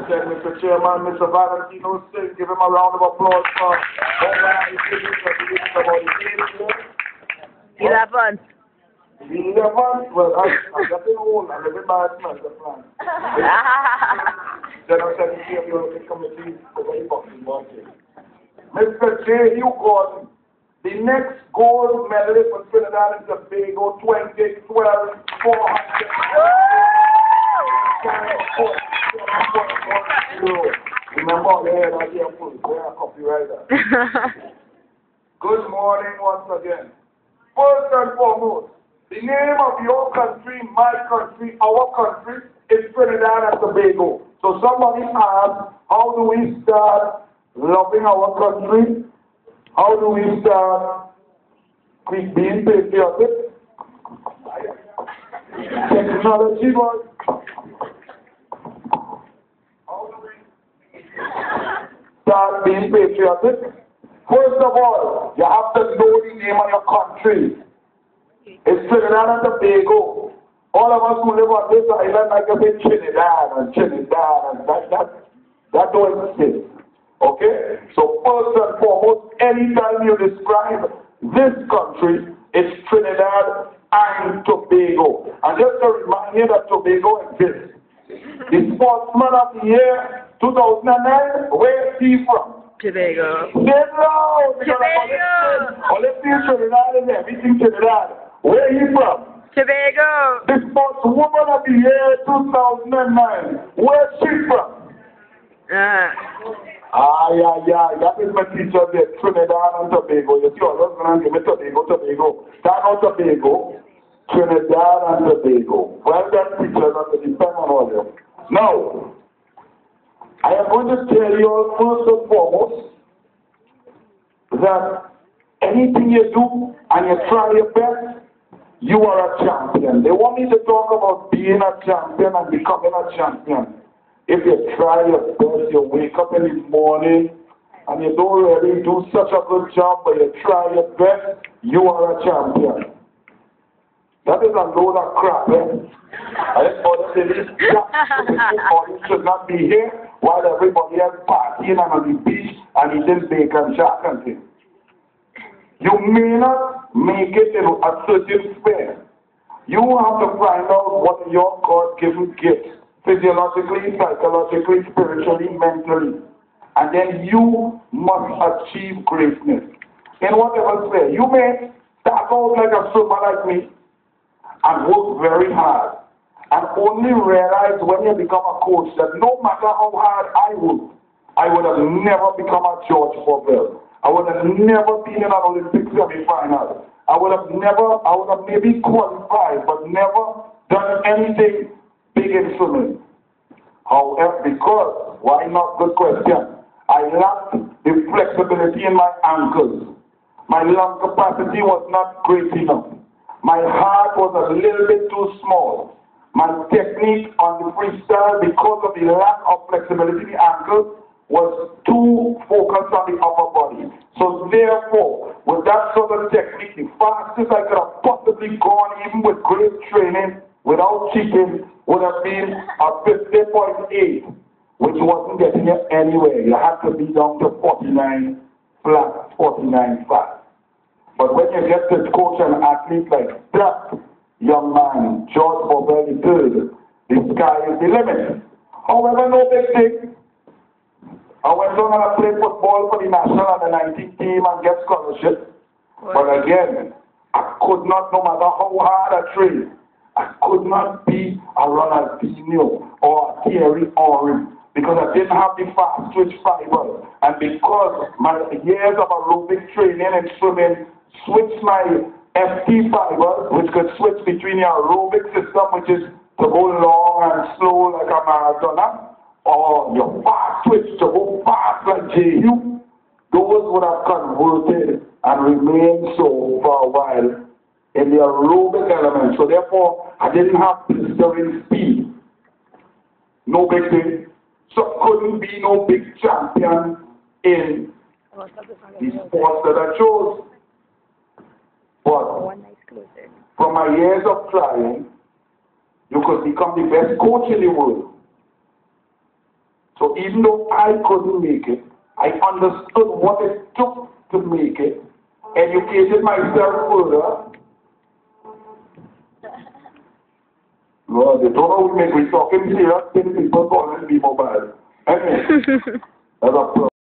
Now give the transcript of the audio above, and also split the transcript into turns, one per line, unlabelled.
said, Mr. Chairman, Mr. Valentino Singh, give him a round of applause for
11.
11? Well, I'm getting old. I'm living by a master plan. General Secretary of the Olympic Committee for the boxing budget. Mr. J. Hugh Gordon, the next gold medalist for Trinidad and Tobago 2012 400. Remember, they are copywriter. Good morning once again. First and foremost, the name of your country, my country, our country is Trinidad and Tobago. So somebody asked, how do we start loving our country? How do we start being patriotic? Technology, boy. How do we start being patriotic? First of all, you have to know the name of your country. It's Trinidad and Tobago. All of us who live on this island, like I say, Trinidad, and that don't exist. Okay? So first and foremost, anytime you describe this country, it's Trinidad and Tobago. And just to remind you that Tobago exists. The Sportsman of the Year 2009, where is he from?
Tobago.
Tobago! Olympic Trinidad and everything Trinidad. Where are you from?
Tobago.
The Sportswoman of the Year 2009. Where's she from? That is my teacher there, Trinidad and Tobago. You see, I was going to give me Tobago. That not Tobago, Trinidad and Tobago. Well done, teachers, at the depend on all them. Now, I am going to tell you all first and foremost that anything you do and you try your best, you are a champion. They want me to talk about being a champion and becoming a champion. If you try your best, you wake up in the morning and you don't really do such a good job, but you try your best, you are a champion. That is a load of crap, eh? I just want to say this audience should not be here while everybody else partying and on the beach and eating bacon, shark and things. You may not make it in a certain sphere. You have to find out what your God-given gifts, physiologically, psychologically, spiritually, mentally. And then you must achieve greatness. In whatever sphere. You may start out like a swimmer like me and work very hard. And only realize when you become a coach that no matter how hard I would have never become a George Bovell. I would have never been in an Olympic semi-final. I would have maybe qualified, but never done anything big in swimming. However, because, why not? Good question. I lacked the flexibility in my ankles. My lung capacity was not great enough. My heart was a little bit too small. My technique on the freestyle, because of the lack of flexibility in the ankles, was too focused on the upper body. So therefore, with that sort of technique, the fastest I could have possibly gone, even with great training, without cheating, would have been a 50.8, which wasn't getting you anywhere. You had to be down to 49 flat, 49 flat. But when you get to coach an athlete like that young man, George Bovell III, the sky is the limit. However, no big thing. I went on and played football for the national and the 19 team and get scholarship. But again, I could not, no matter how hard I trained, I could not be a Ronaldinho or a Thierry Henry because I didn't have the fast twitch fiber. And because my years of aerobic training and swimming switched my FT fiber, which could switch between your aerobic system, which is to go long and slow like a marathoner, or your fast twitch to go fast like J.U., those would have converted and remained so for a while in the aerobic element. So therefore, I didn't have blistering speed. No big thing. So couldn't be no big champion in the sports that I chose. But from my years of trying, you could become the best coach in the world. So So even though I couldn't make it, I understood what it took to make it, educated myself further. Well, they don't know we talking serious things, people calling me mobile. Anyway, that's a problem.